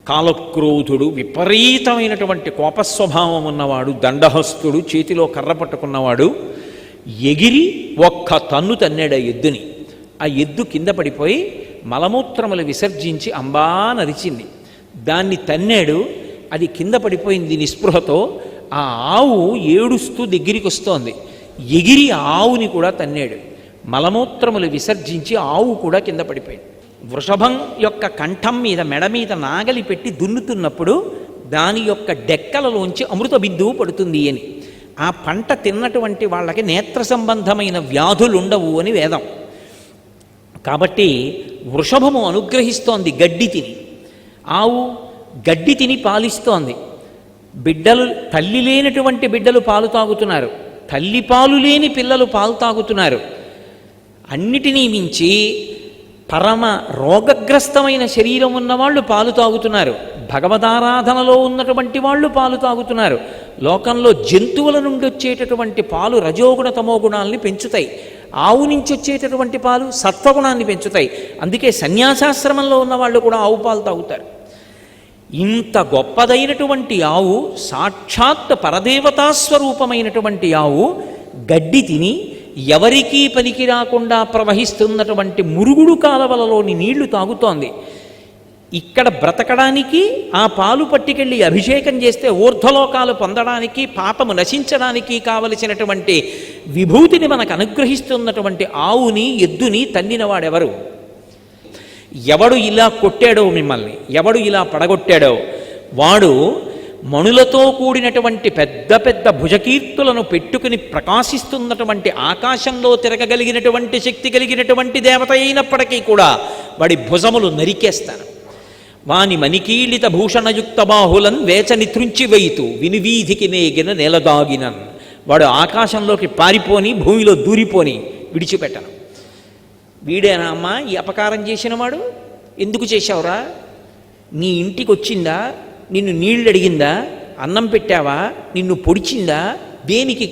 కాలక్రోధుడు, విపరీతమైనటువంటి కోపస్వభావం ఉన్నవాడు, దండహస్తుడు, చేతిలో కర్ర పట్టుకున్నవాడు ఎగిరి ఒక్క తన్ను తన్నాడు ఆ ఎద్దుని. ఆ ఎద్దు కింద పడిపోయి మలమూత్రములు విసర్జించి అంబా నరిచింది. దాన్ని తన్నాడు, అది కింద పడిపోయింది నిస్పృహతో. ఆ ఆవు ఏడుస్తూ దగ్గరికి వస్తోంది. ఎగిరి ఆవుని కూడా తన్నాడు, మలమూత్రములు విసర్జించి ఆవు కూడా కింద పడిపోయింది. వృషభం యొక్క కంఠం మీద, మెడ మీద నాగలి పెట్టి దున్నుతున్నప్పుడు దాని యొక్క డెక్కలలోంచి అమృత బిందువు పడుతుంది అని. ఆ పంట తిన్నటువంటి వాళ్ళకి నేత్ర సంబంధమైన వ్యాధులుండవు అని వేదం. కాబట్టి వృషభము అనుగ్రహిస్తోంది గడ్డి తిని. ఆవు గడ్డి తిని పాలిస్తోంది. బిడ్డలు, తల్లి లేనటువంటి బిడ్డలు పాలు తాగుతున్నారు, తల్లి పాలు లేని పిల్లలు పాలు తాగుతున్నారు. అన్నిటినీ మించి పరమ రోగగ్రస్తమైన శరీరం ఉన్నవాళ్ళు పాలు తాగుతున్నారు, భగవదారాధనలో ఉన్నటువంటి వాళ్ళు పాలు తాగుతున్నారు. లోకంలో జంతువుల నుండి వచ్చేటటువంటి పాలు రజోగుణ తమోగుణాలని పెంచుతాయి, ఆవు నుంచి వచ్చేటటువంటి పాలు సత్వగుణాన్ని పెంచుతాయి. అందుకే సన్యాసాశ్రమంలో ఉన్నవాళ్ళు కూడా ఆవు పాలు తాగుతారు. ఇంత గొప్పదైనటువంటి ఆవు, సాక్షాత్ పరదేవతాస్వరూపమైనటువంటి ఆవు గడ్డి తిని ఎవరికీ పనికి రాకుండా ప్రవహిస్తున్నటువంటి మురుగుడు కాలవలలోని నీళ్లు తాగుతోంది. ఇక్కడ బ్రతకడానికి, ఆ పాలు పట్టుకెళ్ళి అభిషేకం చేస్తే ఊర్ధ్వలోకాలు పొందడానికి, పాపము నశించడానికి కావలసినటువంటి విభూతిని మనకు అనుగ్రహిస్తున్నటువంటి ఆవుని, ఎద్దుని తన్నినవాడెవరు? ఎవడు ఇలా కొట్టాడో మిమ్మల్ని, ఎవడు ఇలా పడగొట్టాడో వాడు మణులతో కూడినటువంటి పెద్ద పెద్ద భుజకీర్తులను పెట్టుకుని ప్రకాశిస్తున్నటువంటి ఆకాశంలో తిరగగలిగినటువంటి శక్తి కలిగినటువంటి దేవత అయినప్పటికీ కూడా వాడి భుజములు నరికేస్తాను. వాని మణికీళిత భూషణయుక్త బాహులన్ వేచని త్రుంచివైతు వినివీధికి నేగిన నేలదాగినన్. వాడు ఆకాశంలోకి పారిపోని, భూమిలో దూరిపోని విడిచిపెట్టను. వీడేనా అమ్మా ఈ అపకారం చేసినవాడు? ఎందుకు చేశావురా? నీ ఇంటికి వచ్చిందా? నిన్ను నీళ్ళు అడిగిందా? అన్నం పెట్టావా? నిన్ను పొడిచిందా? దేనికి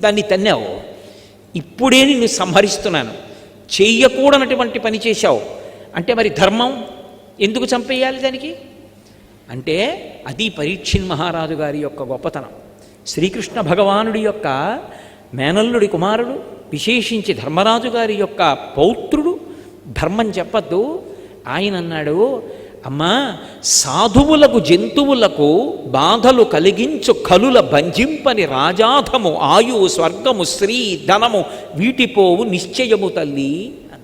దాన్ని తన్నావు? ఇప్పుడే నిన్ను సంహరిస్తున్నాను. చెయ్యకూడనటువంటి పని చేశావు అంటే మరి ధర్మం ఎందుకు చంపేయాలి దానికి? అంటే అది పరీక్షిన్ మహారాజు గారి యొక్క గొప్పతనం. శ్రీకృష్ణ భగవానుడి యొక్క మేనల్లుడి కుమారుడు, విశేషించి ధర్మరాజు గారి యొక్క పౌత్రుడు. ధర్మం చెప్పద్దు. ఆయన అన్నాడు, అమ్మా, సాధువులకు జంతువులకు బాధలు కలిగించు కలుల భంజింపని రాజాధము, ఆయువు, స్వర్గము, శ్రీ, ధనము వీటిపోవు నిశ్చయము తల్లి.